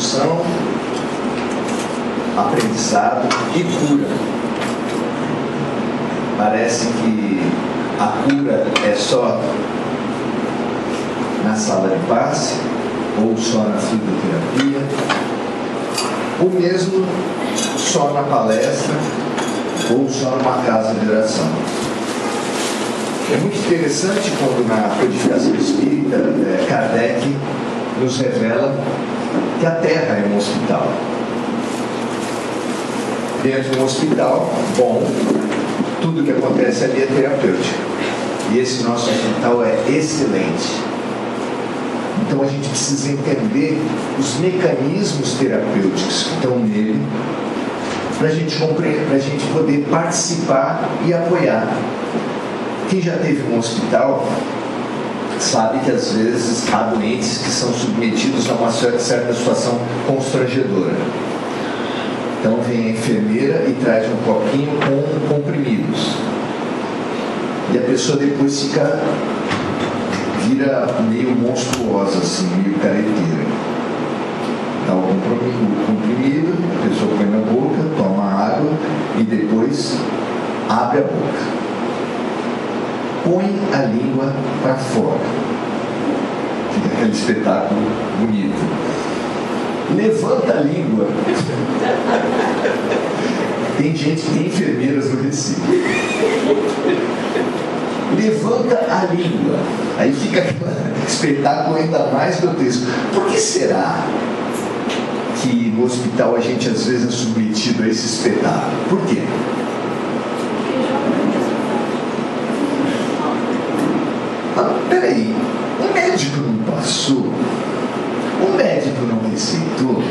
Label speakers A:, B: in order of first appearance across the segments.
A: instrução, aprendizado e cura. Parece que a cura é só na sala de passe, ou só na fisioterapia, ou mesmo só na palestra, ou só numa casa de oração. É muito interessante quando na codificação espírita Kardec nos revela que a Terra é um hospital. Dentro de um hospital, bom, tudo que acontece ali é terapêutico. E esse nosso hospital é excelente. Então a gente precisa entender os mecanismos terapêuticos que estão nele para a gente compreender, para a gente poder participar e apoiar. Quem já teve um hospital sabe que às vezes há doentes que são submetidos a uma certa situação constrangedora. Então vem a enfermeira e traz um copinho com comprimidos. E a pessoa depois vira meio monstruosa, assim, meio careteira. Dá o comprimido, a pessoa põe na boca, toma água e depois abre a boca. Põe a língua para fora. Fica aquele espetáculo bonito. Levanta a língua. Tem gente que tem enfermeiras no Recife. Levanta a língua. Aí fica aquele espetáculo ainda mais grotesco. Por que será que no hospital a gente às vezes é submetido a esse espetáculo? Por quê? Peraí, o médico não passou? O médico não receitou?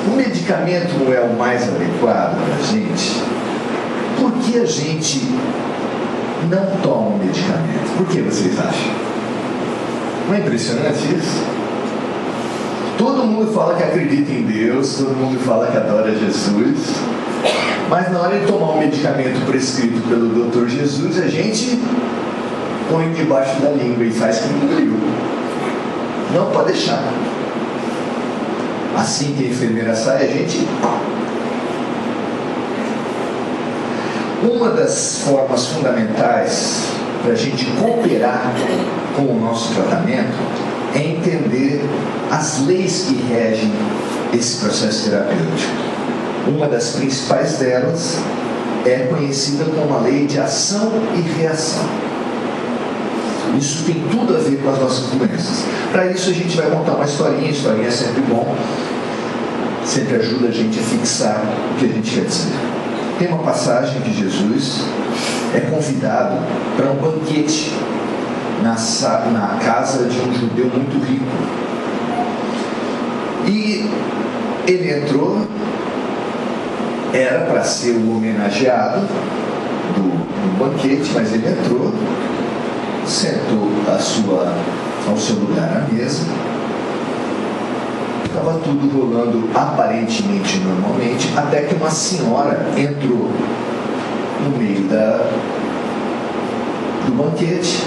A: O medicamento não é o mais adequado para a gente? Por que a gente não toma o medicamento? Por que vocês acham? Não é impressionante isso? Todo mundo fala que acredita em Deus, todo mundo fala que adora Jesus, mas na hora de tomar um medicamento prescrito pelo Dr. Jesus, a gente põe debaixo da língua e faz que engoliu. Não pode deixar. Assim que a enfermeira sai, a gente... Uma das formas fundamentais para a gente cooperar com o nosso tratamento é entender as leis que regem esse processo terapêutico. Uma das principais delas é conhecida como a lei de ação e reação. Isso tem tudo a ver com as nossas doenças. Para isso a gente vai contar uma historinha. Historinha é sempre bom, sempre ajuda a gente a fixar o que a gente quer dizer. Tem uma passagem que Jesus é convidado para um banquete na casa de um judeu muito rico. E ele entrou, era para ser o homenageado do banquete, mas ele entrou, sentou ao seu lugar na mesa. Estava tudo rolando aparentemente normalmente, até que uma senhora entrou no meio do banquete,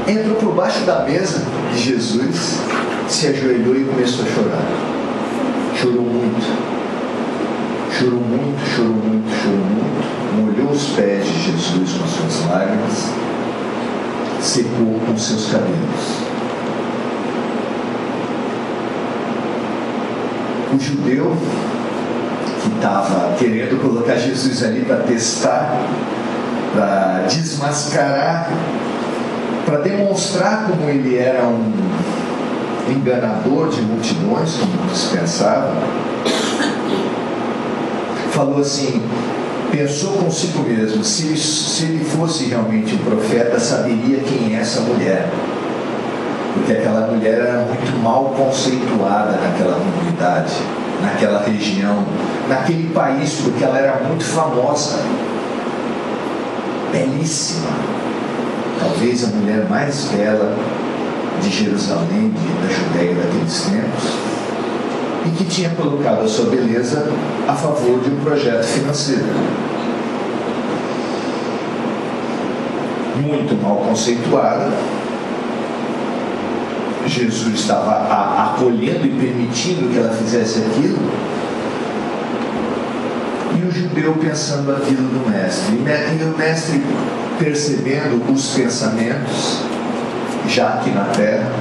A: entrou por baixo da mesa de Jesus, se ajoelhou e começou a chorar. Chorou muito, chorou muito, chorou muito, chorou muito, molhou os pés de Jesus com as suas lágrimas, secou com seus cabelos. O judeu que estava querendo colocar Jesus ali para testar, para desmascarar, para demonstrar como ele era um enganador de multidões, como muitos pensavam, falou assim, pensou consigo mesmo, se ele fosse realmente um profeta, saberia quem é essa mulher. Porque aquela mulher era muito mal conceituada naquela comunidade, naquela região, naquele país, porque ela era muito famosa, belíssima, talvez a mulher mais bela de Jerusalém, da Judéia daqueles tempos, e que tinha colocado a sua beleza a favor de um projeto financeiro. Muito mal conceituada, Jesus estava acolhendo e permitindo que ela fizesse aquilo. E o judeu pensando aquilo do mestre. E o mestre, percebendo os pensamentos, já aqui na terra,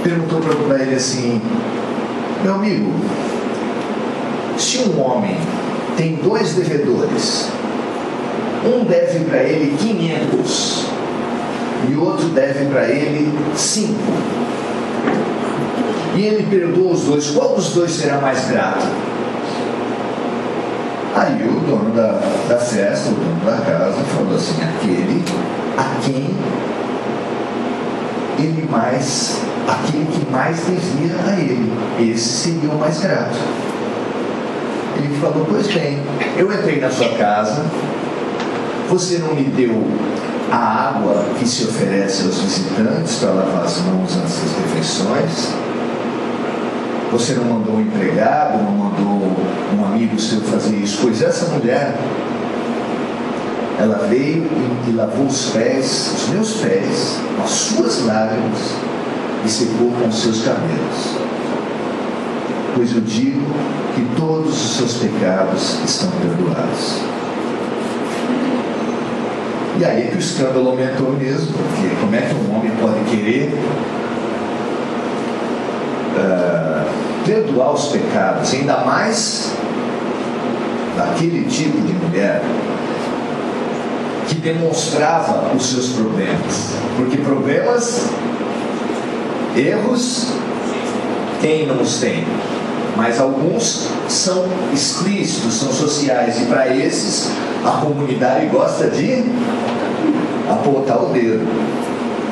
A: perguntou para ele assim: meu amigo, se um homem tem 2 devedores, um deve para ele 500 e o outro deve para ele 5, e ele perdoa os 2, qual dos 2 será mais grato? Aí o dono da festa, o dono da casa, falou assim: aquele a quem aquele que mais devia a ele, esse seria o mais grato. Ele falou: pois bem, eu entrei na sua casa, você não me deu a água que se oferece aos visitantes para lavar as mãos antes das refeições, você não mandou um empregado, não mandou um amigo seu fazer isso, pois essa mulher, ela veio e lavou os pés, os meus pés, com as suas lágrimas, e secou com os seus cabelos. Pois eu digo que todos os seus pecados estão perdoados. E aí é que o escândalo aumentou mesmo, porque como é que um homem pode querer perdoar os pecados, ainda mais daquele tipo de mulher que demonstrava os seus problemas? Porque problemas, erros, quem não os tem? Mas alguns são explícitos, são sociais, e para esses a comunidade gosta de apontar o dedo,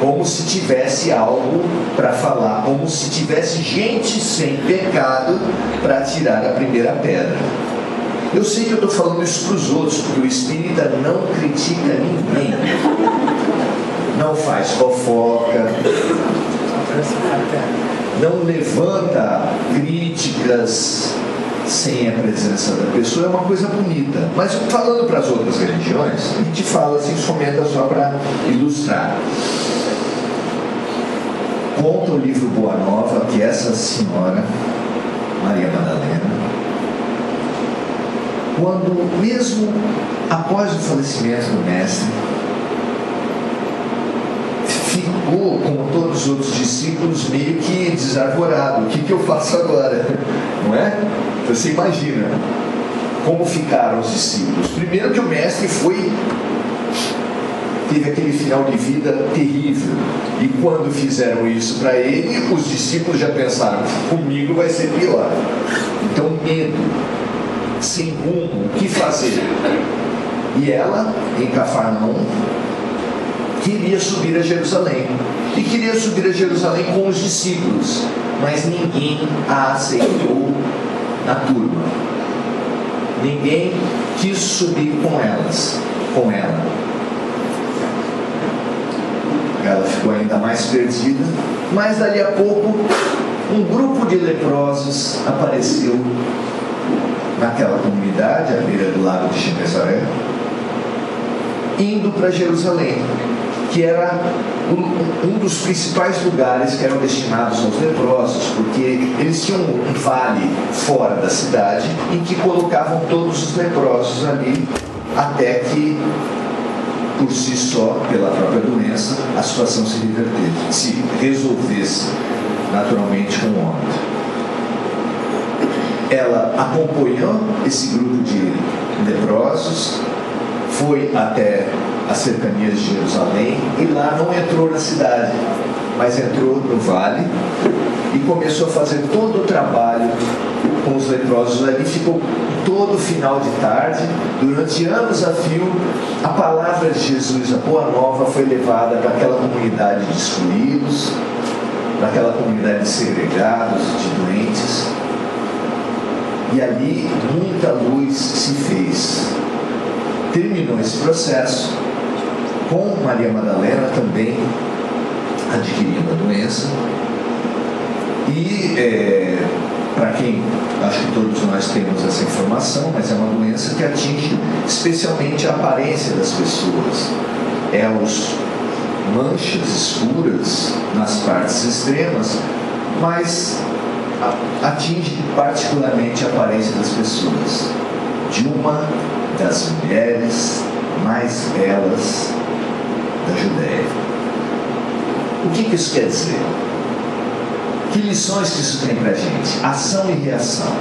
A: como se tivesse algo para falar, como se tivesse gente sem pecado para tirar a primeira pedra. Eu sei que eu estou falando isso para os outros, porque o espírita não critica ninguém, não faz fofoca, não levanta críticas sem a presença da pessoa. É uma coisa bonita. Mas falando para as outras religiões, a gente fala assim, comenta só para ilustrar. Conta o livro Boa Nova que essa senhora, Maria Madalena, quando mesmo após o falecimento do mestre, ficou, como todos os outros discípulos, meio que desarvorado. O que eu faço agora? Não é? Você imagina como ficaram os discípulos. Primeiro que o mestre teve aquele final de vida terrível, e quando fizeram isso para ele, os discípulos já pensaram: comigo vai ser pior. Então, medo, sem rumo, o que fazer? E ela, em Cafarnaum, queria subir a Jerusalém, e queria subir a Jerusalém com os discípulos, mas ninguém a aceitou na turma. Ninguém quis subir com ela. Ela ficou ainda mais perdida, mas dali a pouco um grupo de leprosos apareceu naquela comunidade, à beira do lago de Genezaré, indo para Jerusalém, que era um dos principais lugares que eram destinados aos leprosos, porque eles tinham um vale fora da cidade em que colocavam todos os leprosos ali, até que, por si só, pela própria doença, a situação se resolvesse naturalmente com o óbito. Ela acompanhou esse grupo de leprosos, foi até as cercanias de Jerusalém, e lá não entrou na cidade, mas entrou no vale e começou a fazer todo o trabalho com os leprosos ali. Ficou todo final de tarde, durante anos a fio, a palavra de Jesus, a Boa Nova, foi levada para aquela comunidade de excluídos, para aquela comunidade de segregados, de doentes, e ali muita luz se fez. Terminou esse processo com Maria Madalena também adquirindo a doença, e para quem, acho que todos nós temos essa informação, mas é uma doença que atinge especialmente a aparência das pessoas, é manchas escuras nas partes extremas, mas atinge particularmente a aparência das pessoas, de uma das mulheres mais belas da Judéia. O que isso quer dizer? Que lições que isso tem para a gente? Ação e reação.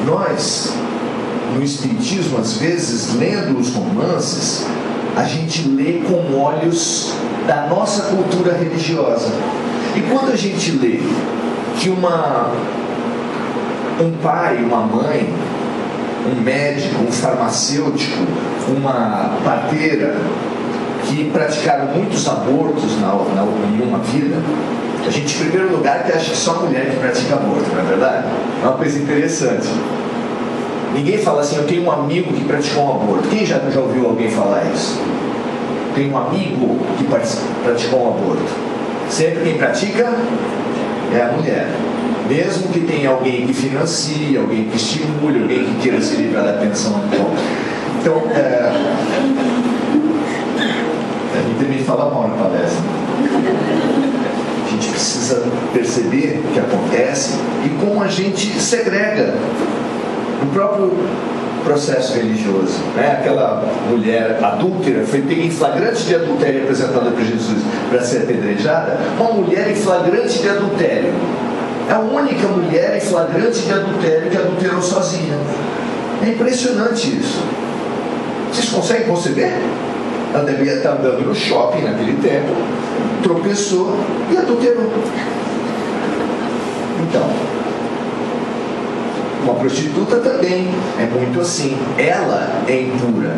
A: Nós, no Espiritismo, às vezes, lendo os romances, a gente lê com olhos da nossa cultura religiosa. E quando a gente lê que um pai, uma mãe, um médico, um farmacêutico, uma parteira, que praticaram muitos abortos em uma vida, a gente, em primeiro lugar, que acha que só mulher que pratica aborto, não é verdade? É uma coisa interessante. Ninguém fala assim, eu tenho um amigo que praticou um aborto. Quem já ouviu alguém falar isso? Tem um amigo que praticou um aborto. Sempre quem pratica é a mulher. Mesmo que tenha alguém que financie, alguém que estimule, alguém que queira se livrar da pensão. Então, a gente também fala mal na palestra. A gente precisa perceber o que acontece e como a gente segrega no próprio processo religioso, né? Aquela mulher adúltera foi pega em flagrante de adultério apresentada por Jesus para ser apedrejada. Uma mulher em flagrante de adultério, é a única mulher em flagrante de adultério que adulterou sozinha. É impressionante isso. Vocês conseguem conceber? Ela devia estar andando no shopping naquele tempo, tropeçou e adulterou. Então, uma prostituta também é muito assim. Ela é impura.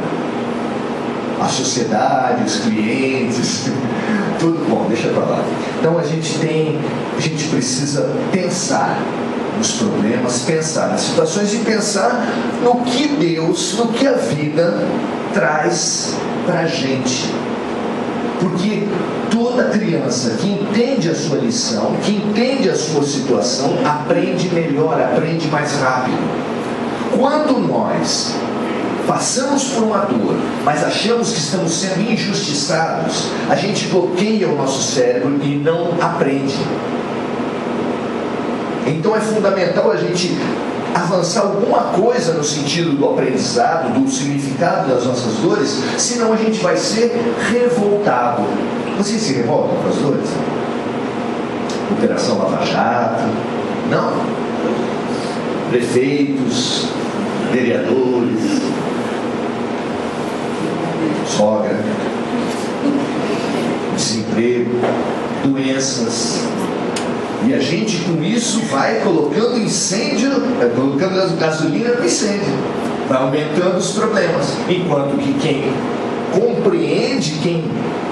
A: A sociedade, os clientes, tudo bom, deixa pra lá. Então a gente precisa pensar nos problemas, pensar nas situações e pensar no que Deus, no que a vida traz pra gente. Porque toda criança que entende a sua lição, que entende a sua situação, aprende melhor, aprende mais rápido. Quando nós passamos por uma dor, mas achamos que estamos sendo injustiçados, a gente bloqueia o nosso cérebro e não aprende. Então é fundamental a gente avançar alguma coisa no sentido do aprendizado, do significado das nossas dores, senão a gente vai ser revoltado. Vocês se revoltam com as dores? Operação Lava Jato? Não? Prefeitos, vereadores, sogra, desemprego, doenças. E a gente com isso vai colocando colocando gasolina no incêndio, vai aumentando os problemas. Enquanto que quem compreende, quem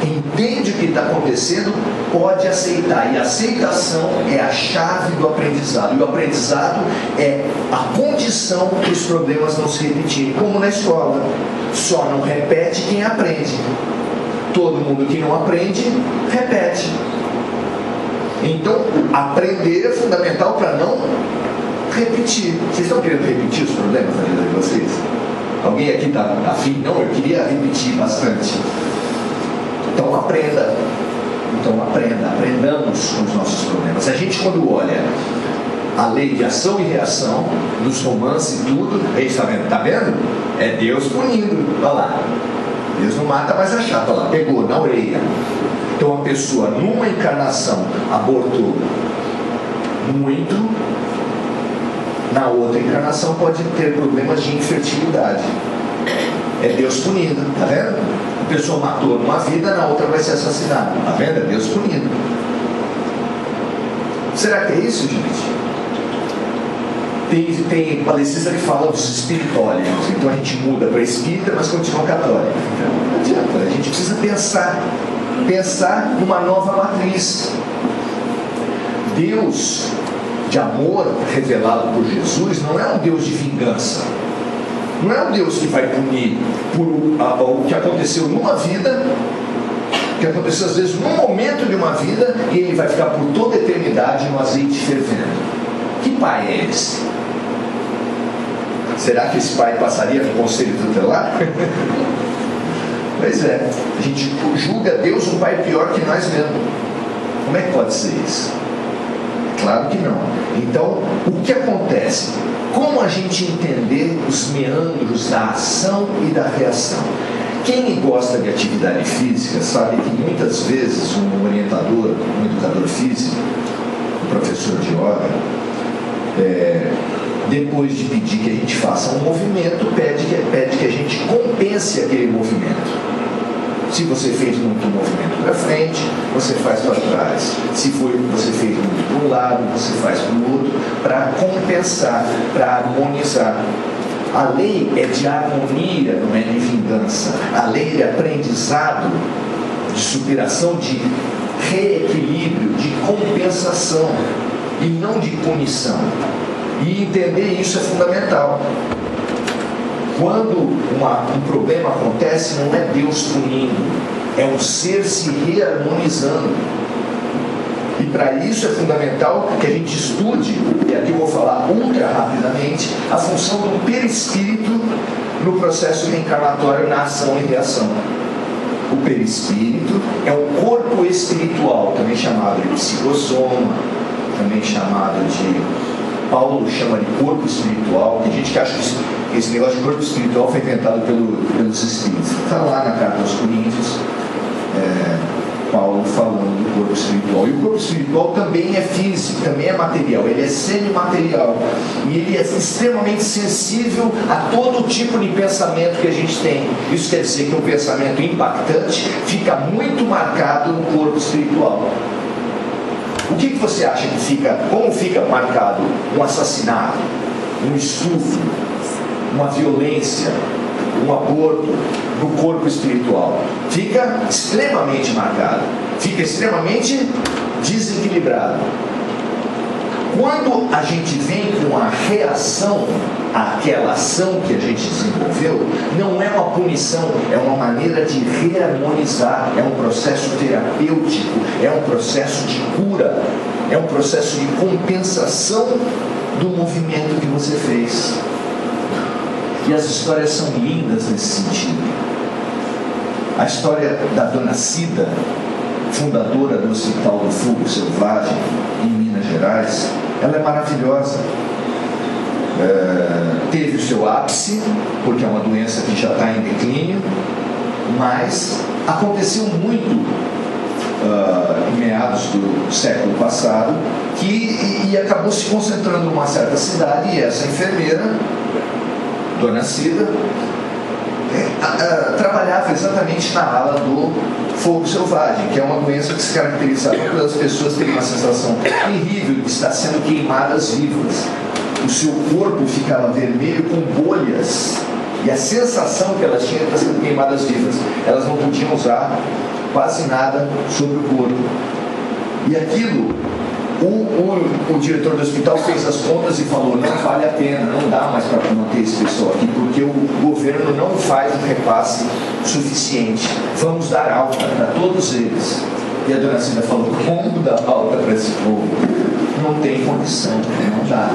A: entende o que está acontecendo, pode aceitar. E a aceitação é a chave do aprendizado. E o aprendizado é a condição para os problemas não se repetirem. Como na escola, só não repete quem aprende. Todo mundo que não aprende, repete. Então, aprender é fundamental para não repetir. Vocês estão querendo repetir os problemas na vida de vocês? Alguém aqui está afim? Não, eu queria repetir bastante. Então aprenda. Aprendamos com os nossos problemas. A gente, quando olha a lei de ação e reação, nos romances e tudo, a gente está vendo? É Deus punindo. Olha lá. Deus não mata, mas a chata lá, pegou na orelha. Então a pessoa numa encarnação abortou muito, na outra encarnação pode ter problemas de infertilidade. É Deus punindo, tá vendo? A pessoa matou numa vida, na outra vai ser assassinada, tá vendo? É Deus punindo. Será que é isso, gente? Tem palestrista que fala dos espiritólicos, então a gente muda para espírita, mas continua católico. Então não adianta, a gente precisa pensar numa nova matriz. Deus de amor revelado por Jesus não é um Deus de vingança, não é um Deus que vai punir por o que aconteceu numa vida, que aconteceu às vezes num momento de uma vida, e ele vai ficar por toda a eternidade no azeite fervendo. Que pai é esse? Será que esse pai passaria no conselho tutelar? Pois é, a gente julga Deus um pai pior que nós mesmos. Como é que pode ser isso? Claro que não. Então, o que acontece? Como a gente entender os meandros da ação e da reação? Quem gosta de atividade física sabe que muitas vezes um orientador, um educador físico, um professor de yoga, depois de pedir que a gente faça um movimento, pede que a gente compense aquele movimento. Se você fez muito movimento para frente, você faz para trás. Se você fez muito para um lado, você faz para o outro, para compensar, para harmonizar. A lei é de harmonia, não é de vingança. A lei é de aprendizado, de superação, de reequilíbrio, de compensação e não de punição. E entender isso é fundamental. Quando um problema acontece, não é Deus punindo, é um ser se reharmonizando. E para isso é fundamental que a gente estude, e aqui eu vou falar ultra rapidamente, a função do perispírito no processo reencarnatório na ação e reação. O perispírito é um corpo espiritual, também chamado de psicossoma, também chamado de... Paulo chama de corpo espiritual. Tem gente que acha que esse negócio de corpo espiritual foi inventado pelos espíritos. Está lá na carta aos Coríntios, Paulo falando do corpo espiritual. E o corpo espiritual também é físico, também é material, ele é semimaterial. E ele é extremamente sensível a todo tipo de pensamento que a gente tem. Isso quer dizer que um pensamento impactante fica muito marcado no corpo espiritual. O que você acha que fica, como fica marcado um assassinato, um estupro, uma violência, um aborto no corpo espiritual? Fica extremamente marcado, fica extremamente desequilibrado. Quando a gente vem com a reação àquela ação que a gente desenvolveu, não é uma punição, é uma maneira de reharmonizar, é um processo terapêutico, é um processo de cura, é um processo de compensação do movimento que você fez. E as histórias são lindas nesse sentido. A história da Dona Cida, fundadora do Hospital do Fogo Selvagem em Minas Gerais, ela é maravilhosa. Teve o seu ápice, porque é uma doença que já está em declínio, mas aconteceu muito em meados do século passado, e acabou se concentrando numa certa cidade, e essa enfermeira, Dona Cida, trabalhava exatamente na ala do fogo selvagem, que é uma doença que se caracterizava pelas pessoas terem uma sensação terrível de estar sendo queimadas vivas. O seu corpo ficava vermelho com bolhas, e a sensação que elas tinham de estar sendo queimadas vivas. Elas não podiam usar quase nada sobre o corpo. E aquilo, o diretor do hospital fez as contas e falou: não vale a pena, não dá mais para manter esse pessoal aqui, porque o governo não faz um repasse suficiente. Vamos dar alta para todos eles. E a Dona Cida falou: como dar alta para esse povo? Não tem condição, não dá.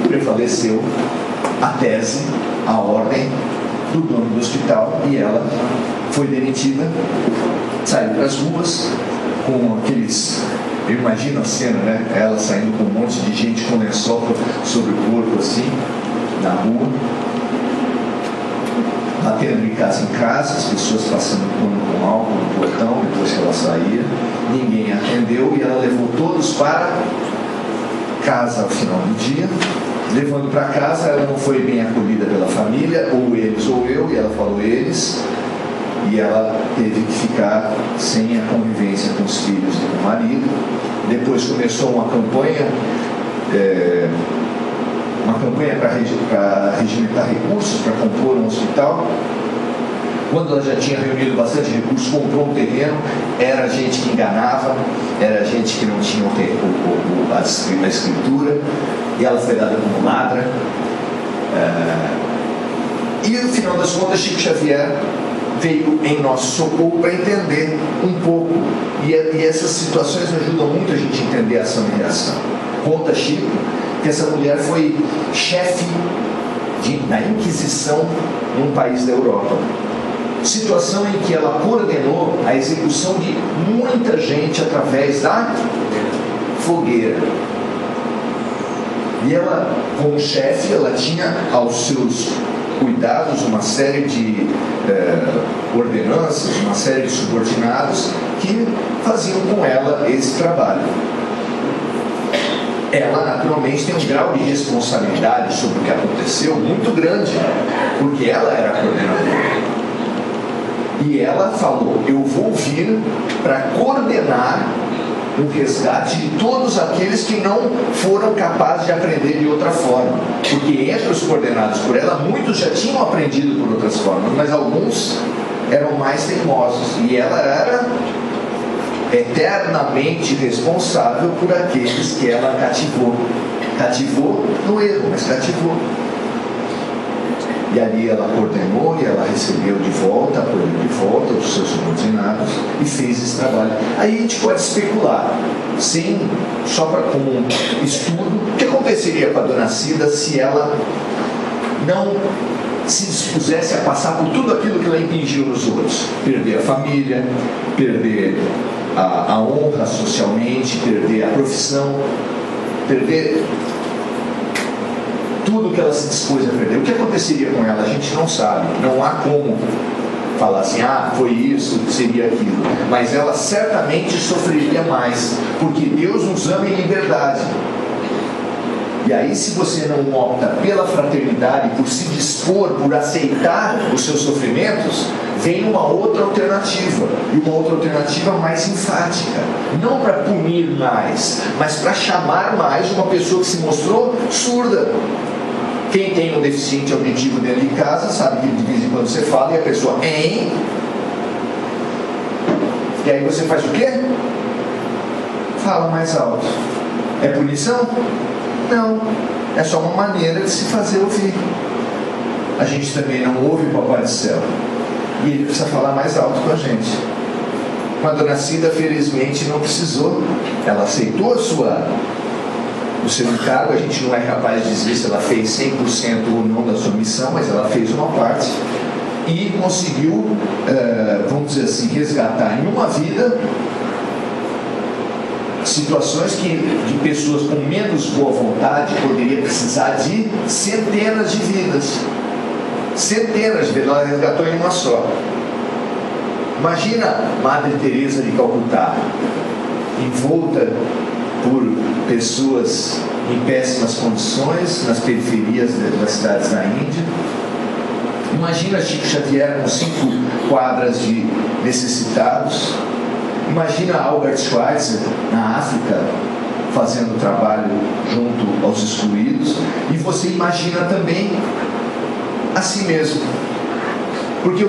A: Prevaleceu a tese, a ordem do dono do hospital, e ela foi demitida, saiu para as ruas com aqueles... Eu imagino a cena, né? Ela saindo com um monte de gente com lençol sobre o corpo, assim, na rua, batendo de casa em casa, as pessoas passando pano com álcool no portão depois que ela saía. Ninguém atendeu, e ela levou todos para casa ao final do dia. Levando para casa, ela não foi bem acolhida pela família, ou eles ou eu, e ela falou eles, e ela teve que ficar sem a convivência com os filhos e com o marido. Depois começou uma campanha para regimentar recursos para compor um hospital. Quando ela já tinha reunido bastante recursos, comprou um terreno. Era gente que enganava, era gente que não tinha a escritura, e ela foi dada como ladra. E no final das contas, Chico Xavier veio em nosso socorro para entender um pouco, e essas situações ajudam muito a gente a entender a ação e reação. Conta Chico que essa mulher foi chefe da Inquisição num país da Europa. Situação em que ela coordenou a execução de muita gente através da fogueira. E ela, como chefe, ela tinha aos seus cuidados uma série de ordenanças, uma série de subordinados que faziam com ela esse trabalho. Ela naturalmente tem um grau de responsabilidade sobre o que aconteceu muito grande, porque ela era a coordenadora. E ela falou: eu vou vir para coordenar o resgate de todos aqueles que não foram capazes de aprender de outra forma. Porque entre os coordenados por ela, muitos já tinham aprendido por outras formas, mas alguns eram mais teimosos. E ela era eternamente responsável por aqueles que ela cativou. Cativou no erro, mas cativou. E ali ela coordenou e ela recebeu de volta, acolheu de volta os seus subordinados e fez esse trabalho. Aí a gente pode especular, só como um estudo, o que aconteceria com a dona Cida se ela não se dispusesse a passar por tudo aquilo que ela impingiu nos outros? Perder a família, perder a honra socialmente, perder a profissão, perder tudo que ela se dispôs a perder. O que aconteceria com ela? A gente não sabe. Não há como falar assim, foi isso, seria aquilo. Mas ela certamente sofreria mais, porque Deus nos ama em liberdade. E aí, se você não opta pela fraternidade, por se dispor, por aceitar os seus sofrimentos, vem uma outra alternativa. E uma outra alternativa mais enfática. Não para punir mais, mas para chamar mais uma pessoa que se mostrou surda. Quem tem um deficiente auditivo dentro de casa sabe que de vez em quando você fala e a pessoa E aí você faz o quê? Fala mais alto. É punição? Não. É só uma maneira de se fazer ouvir. A gente também não ouve o Papai do Céu. E ele precisa falar mais alto com a gente. Com a dona Cida, felizmente, não precisou. Ela aceitou o seu encargo. A gente não é capaz de dizer se ela fez 100% ou não da sua missão, mas ela fez uma parte e conseguiu, vamos dizer assim, resgatar em uma vida situações de pessoas com menos boa vontade poderia precisar de centenas de vidas. Centenas de vidas, ela resgatou em uma só. Imagina Madre Teresa de Calcutá, envolta por pessoas em péssimas condições nas periferias das cidades da Índia. Imagina Chico Xavier com 5 quadras de necessitados. Imagina Albert Schweitzer na África fazendo trabalho junto aos excluídos. E você imagina também a si mesmo. Porque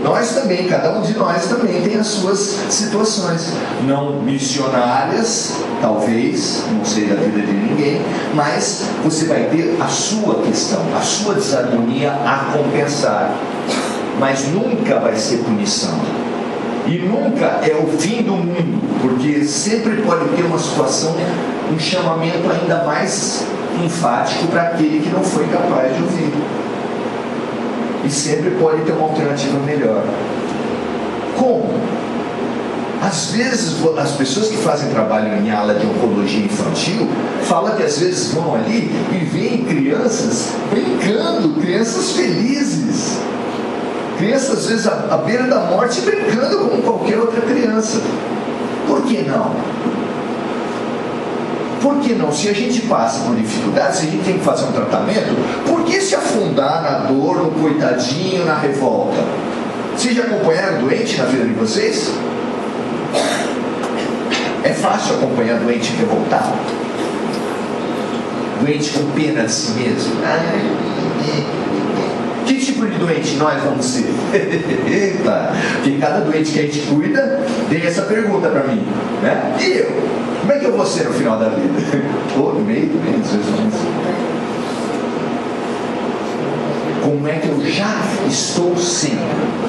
A: nós também, cada um de nós também tem as suas situações. Não missionárias, talvez, não sei a vida de ninguém, mas você vai ter a sua questão, a sua desarmonia a compensar. Mas nunca vai ser punição. E nunca é o fim do mundo, porque sempre pode ter uma situação, um chamamento ainda mais enfático para aquele que não foi capaz de ouvir. E sempre pode ter uma alternativa melhor. Como? Às vezes, as pessoas que fazem trabalho em ala de oncologia infantil falam que às vezes vão ali e veem crianças brincando, crianças felizes. Crianças, às vezes, à beira da morte, brincando como qualquer outra criança. Por que não? Por que não? Se a gente passa por dificuldades, se a gente tem que fazer um tratamento, por que se afundar na dor, no coitadinho, na revolta? Vocês já acompanharam doente na vida de vocês? É fácil acompanhar doente revoltado? Doente com pena de si mesmo? Que tipo de doente nós vamos ser? Eita! Porque cada doente que a gente cuida tem essa pergunta para mim, né? E eu? Como é que eu vou ser no final da vida? Ou no meio, às vezes vamos ser. como é que eu já estou sendo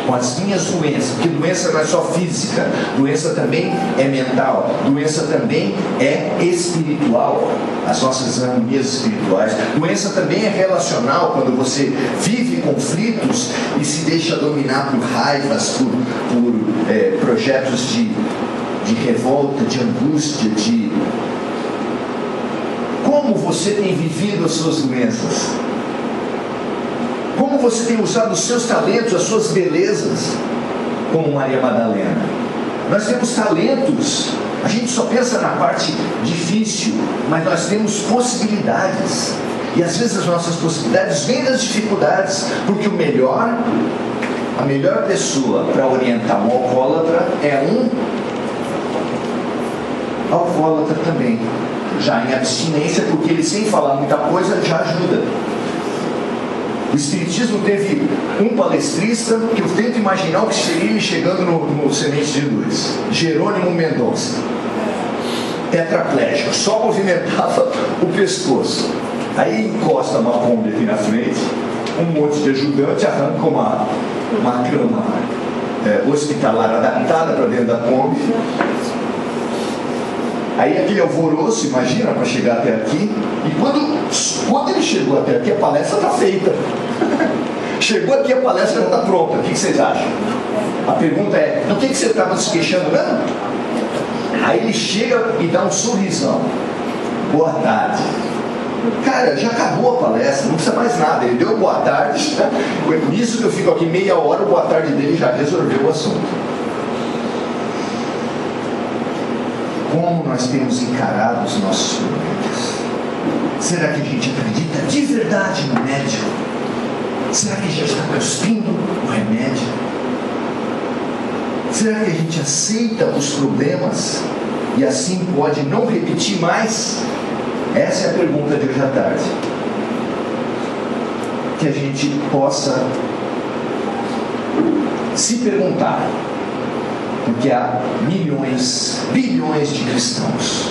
A: com as minhas doenças, porque doença não é só física, doença também é mental, doença também é espiritual, as nossas harmonias espirituais, doença também é relacional, quando você vive conflitos e se deixa dominar por raivas, por projetos de revolta, de angústia, de... Como você tem vivido as suas doenças? Como você tem usado os seus talentos, as suas belezas, como Maria Madalena? Nós temos talentos, a gente só pensa na parte difícil, mas nós temos possibilidades. E às vezes as nossas possibilidades vêm das dificuldades, porque a melhor pessoa para orientar um alcoólatra é um alcoólatra também, já em abstinência, porque ele, sem falar muita coisa, já ajuda. O Espiritismo teve um palestrista que eu tento imaginar o que seria ele chegando no Semente de Luz, Jerônimo Mendonça, tetraplégico, só movimentava o pescoço. Aí encosta uma Kombi aqui na frente, um monte de ajudante arranca uma cama hospitalar adaptada para dentro da Kombi. Aí aquele alvoroço, imagina, para chegar até aqui. E quando ele chegou até aqui, a palestra está feita. Chegou aqui, a palestra não está pronta. O que vocês acham? A pergunta é: do que você estava se queixando mesmo? Aí ele chega e dá um sorrisão. Boa tarde. Cara, já acabou a palestra, não precisa mais nada. Ele deu boa tarde. Nisso que eu fico aqui meia hora, o boa tarde dele já resolveu o assunto. Como nós temos encarado os nossos problemas? Será que a gente acredita de verdade no médico? Será que a gente está cuspindo o remédio? Será que a gente aceita os problemas e assim pode não repetir mais? Essa é a pergunta de hoje à tarde. Que a gente possa se perguntar. Porque há milhões, bilhões de cristãos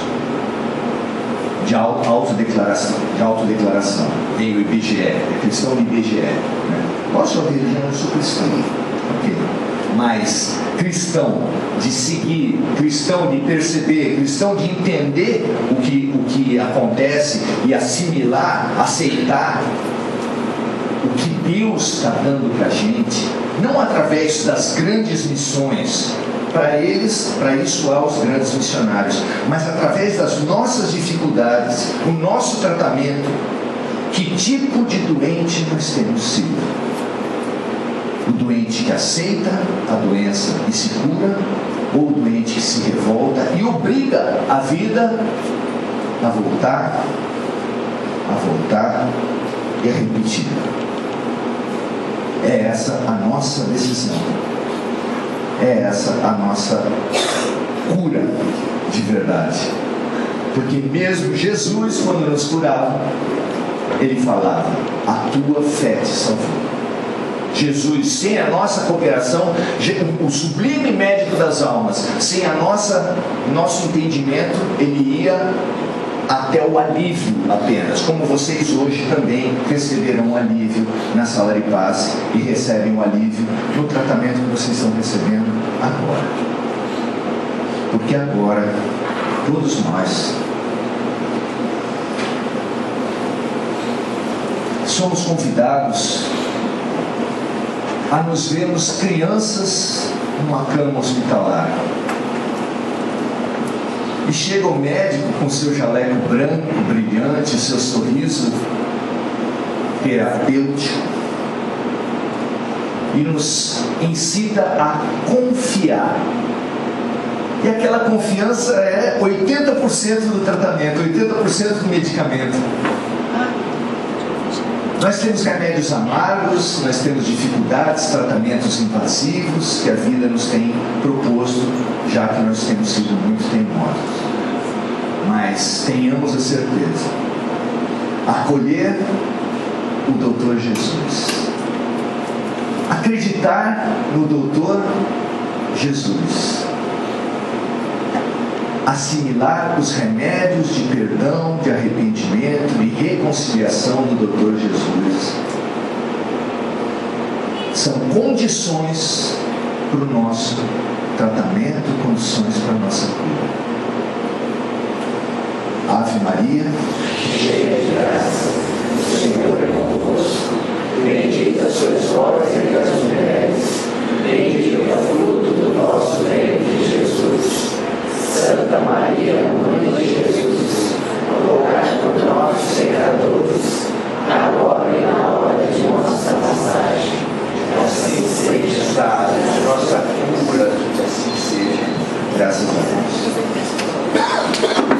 A: de autodeclaração. Veio o IBGE, cristão do IBGE. Né? Nossa religião, eu sou cristão. Okay. Mas cristão de seguir, cristão de perceber, cristão de entender o que acontece e assimilar, aceitar o que Deus está dando para a gente, não através das grandes missões. Para isso há os grandes missionários, mas através das nossas dificuldades, o nosso tratamento, que tipo de doente nós temos sido? O doente que aceita a doença e se cura, ou o doente que se revolta e obriga a vida a voltar e a repetir? É essa a nossa decisão. É essa a nossa cura de verdade. Porque mesmo Jesus, quando nos curava, ele falava: a tua fé te salvou. Jesus, sem a nossa cooperação, o sublime médico das almas, sem nosso entendimento, ele ia até o alívio apenas, como vocês hoje também receberam um alívio na sala de paz e recebem um alívio no tratamento que vocês estão recebendo agora. Porque agora, todos nós somos convidados a nos vermos crianças numa cama hospitalar. E chega o médico com seu jaleco branco, brilhante, seu sorriso terapêutico, e nos incita a confiar. E aquela confiança é 80% do tratamento, 80% do medicamento. Nós temos remédios amargos, nós temos dificuldades, tratamentos invasivos que a vida nos tem proposto, já que nós temos sido muito teimosos. Mas tenhamos a certeza, acolher o Doutor Jesus, acreditar no Doutor Jesus, assimilar os remédios de perdão, de arrependimento e reconciliação do Doutor Jesus, são condições para o nosso tratamento, condições para a nossa cura. Ave Maria,
B: cheia de graça, o Senhor é convosco. Bendita sois vós entre as mulheres, bendito é o fruto do nosso ventre, Jesus. Santa Maria, Mãe de Jesus, rogai por nós, pecadores, agora e na hora de nossa passagem. Assim seja,
A: dada a nossa cura, que assim seja. Graças a Deus.